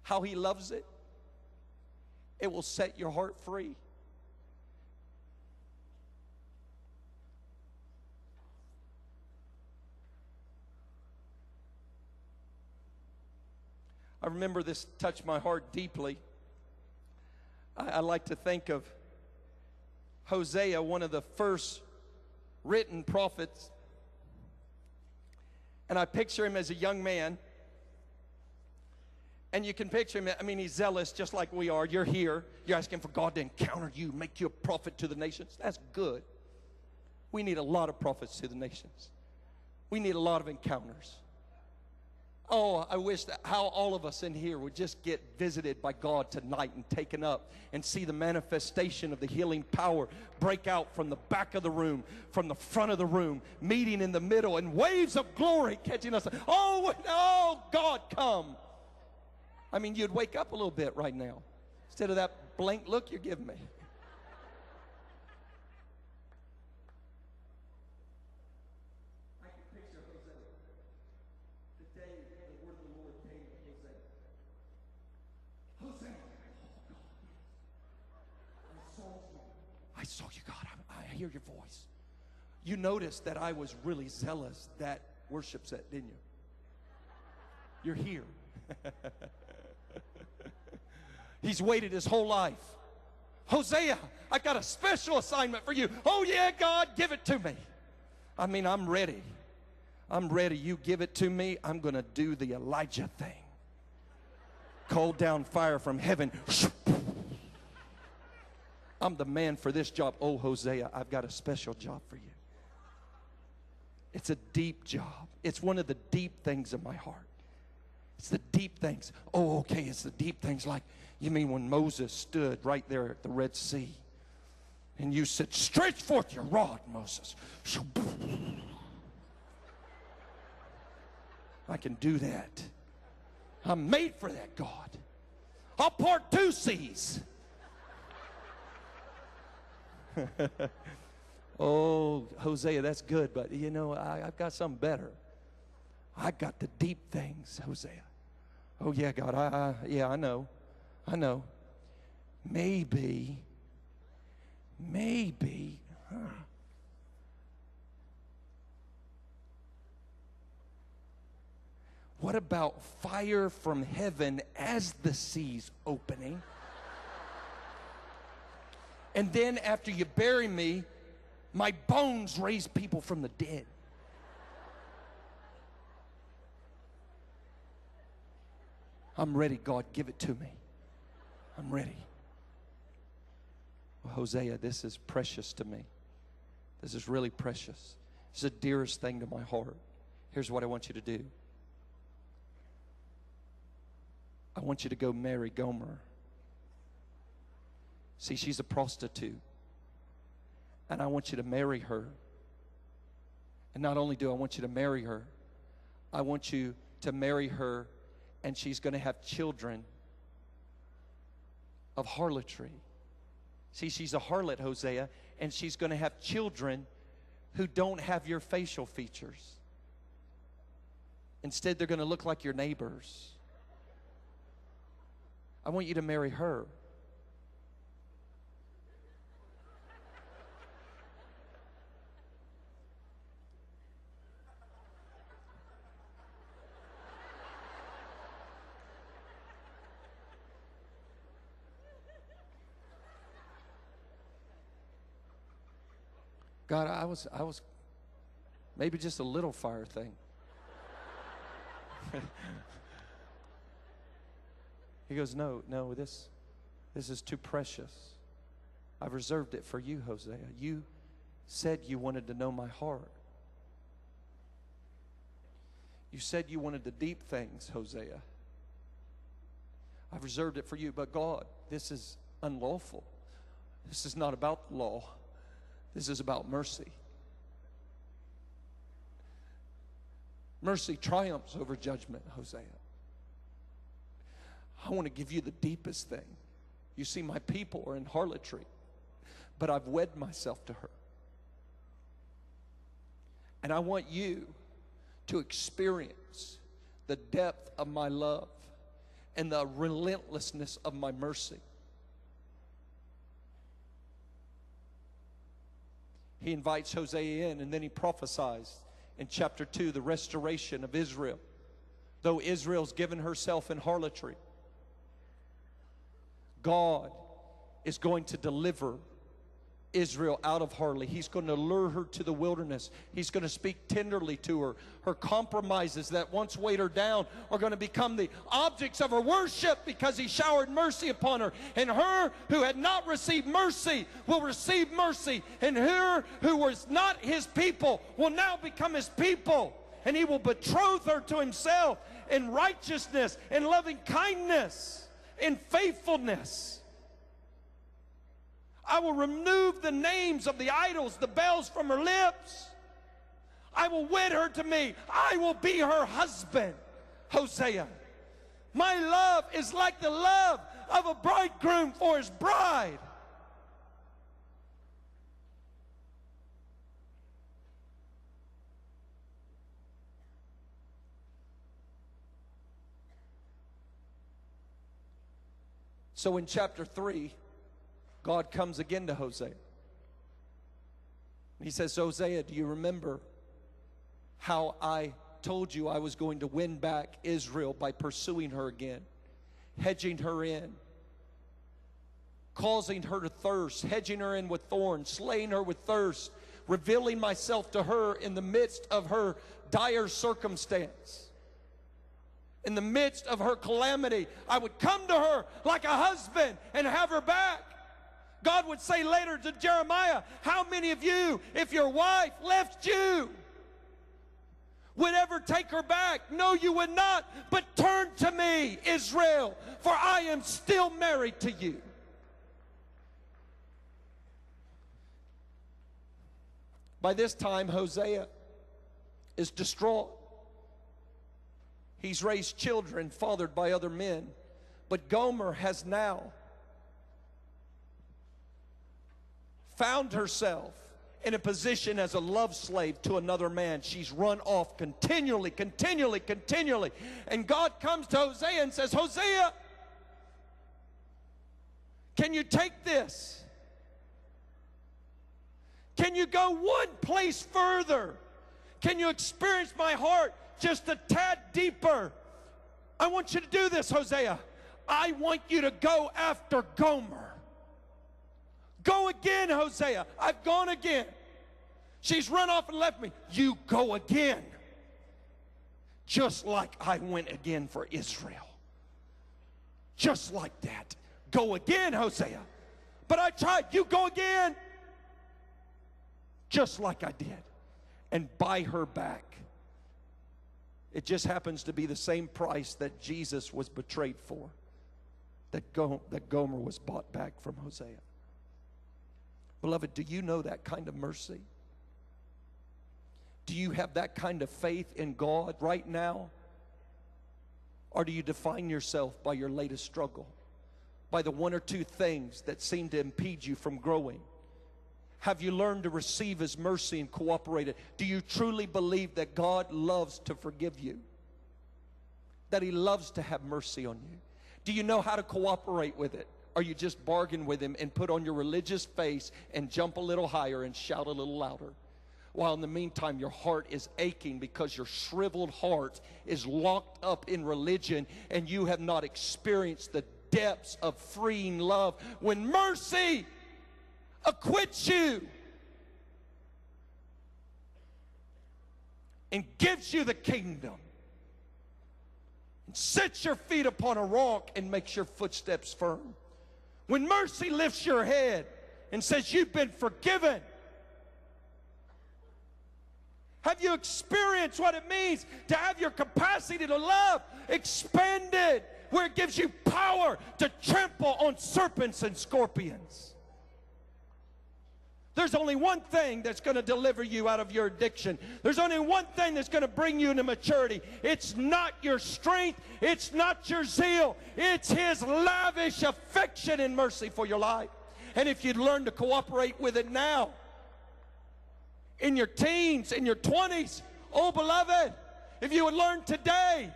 how He loves it, it will set your heart free. I remember this touched my heart deeply. I like to think of Hosea, one of the first written prophets. And I picture him as a young man. And you can picture him, I mean, he's zealous just like we are. You're here. You're asking for God to encounter you, make you a prophet to the nations. That's good. We need a lot of prophets to the nations. We need a lot of encounters. Oh, I wish that how all of us in here would just get visited by God tonight and taken up and see the manifestation of the healing power break out from the back of the room, from the front of the room, meeting in the middle, and waves of glory catching us. Oh, God, come. I mean, you'd wake up a little bit right now instead of that blank look you're giving me. I saw you, God. I hear your voice. You noticed that I was really zealous that worship set, didn't you? You're here. He's waited his whole life. Hosea, I got a special assignment for you. Oh, yeah, God, give it to me. I mean, I'm ready. I'm ready. You give it to me. I'm going to do the Elijah thing. Call down fire from heaven. I'm the man for this job. Oh, Hosea, I've got a special job for you. It's a deep job. It's one of the deep things of my heart. It's the deep things. Oh, okay, it's the deep things like, you mean when Moses stood right there at the Red Sea and you said, stretch forth your rod, Moses. I can do that. I'm made for that, God. I'll part 2 seas. Oh, Hosea, that's good, but you know, I've got something better. I got the deep things, Hosea. Oh, yeah, God, yeah, I know. Maybe, what about fire from heaven as the sea's opening? And then after you bury me, my bones raise people from the dead. I'm ready, God. Give it to me. I'm ready. Well, Hosea, this is precious to me. This is really precious. It's the dearest thing to my heart. Here's what I want you to do. I want you to go marry Gomer. See, she's a prostitute. And I want you to marry her. And not only do I want you to marry her, I want you to marry her and she's going to have children of harlotry. See, she's a harlot, Hosea, and she's going to have children who don't have your facial features. Instead, they're going to look like your neighbors. I want you to marry her. God, I was maybe just a little fire thing. He goes, no, this is too precious. I've reserved it for you, Hosea. You said you wanted to know my heart. You said you wanted the deep things, Hosea. I've reserved it for you. But God, this is unlawful. This is not about the law. This is about mercy. Mercy triumphs over judgment, Hosea. I want to give you the deepest thing. You see, my people are in harlotry, but I've wed myself to her. And I want you to experience the depth of my love and the relentlessness of my mercy. He invites Hosea in, and then he prophesies in chapter 2 the restoration of Israel. Though Israel's given herself in harlotry, God is going to deliver Israel out of harlotry. He's going to lure her to the wilderness. He's going to speak tenderly to her. Her compromises that once weighed her down are going to become the objects of her worship, because he showered mercy upon her. And her who had not received mercy will receive mercy. And her who was not his people will now become his people. And he will betroth her to himself in righteousness, in loving kindness, in faithfulness. I will remove the names of the idols, the bells from her lips. I will wed her to me. I will be her husband. Hosea. My love is like the love of a bridegroom for his bride. So in chapter 3, God comes again to Hosea. He says, Hosea, do you remember how I told you I was going to win back Israel by pursuing her again, hedging her in, causing her to thirst, hedging her in with thorns, slaying her with thirst, revealing myself to her in the midst of her dire circumstance? In the midst of her calamity, I would come to her like a husband and have her back. God would say later to Jeremiah, how many of you, if your wife left you, would ever take her back? No, you would not. But turn to me, Israel, for I am still married to you. By this time, Hosea is distraught. He's raised children fathered by other men. But Gomer has now found herself in a position as a love slave to another man. She's run off continually. And God comes to Hosea and says, Hosea, can you take this? Can you go one place further? Can you experience my heart just a tad deeper? I want you to do this, Hosea. I want you to go after Gomer. Go again, Hosea. I've gone again. She's run off and left me. You go again. Just like I went again for Israel. Just like that. Go again, Hosea. But I tried. You go again. Just like I did. And buy her back. It just happens to be the same price that Jesus was betrayed for. That Gomer was bought back from Hosea. Beloved, do you know that kind of mercy? Do you have that kind of faith in God right now? Or do you define yourself by your latest struggle? By the one or two things that seem to impede you from growing? Have you learned to receive His mercy and cooperate it? Do you truly believe that God loves to forgive you? That He loves to have mercy on you? Do you know how to cooperate with it? Or you just bargain with Him and put on your religious face and jump a little higher and shout a little louder? While in the meantime your heart is aching because your shriveled heart is locked up in religion and you have not experienced the depths of freeing love when mercy acquits you and gives you the kingdom and sets your feet upon a rock and makes your footsteps firm. When mercy lifts your head and says you've been forgiven. Have you experienced what it means to have your capacity to love expanded, where it gives you power to trample on serpents and scorpions? There's only one thing that's going to deliver you out of your addiction. There's only one thing that's going to bring you into maturity. It's not your strength. It's not your zeal. It's His lavish affection and mercy for your life. And if you'd learn to cooperate with it now, in your teens, in your 20s, oh beloved, if you would learn today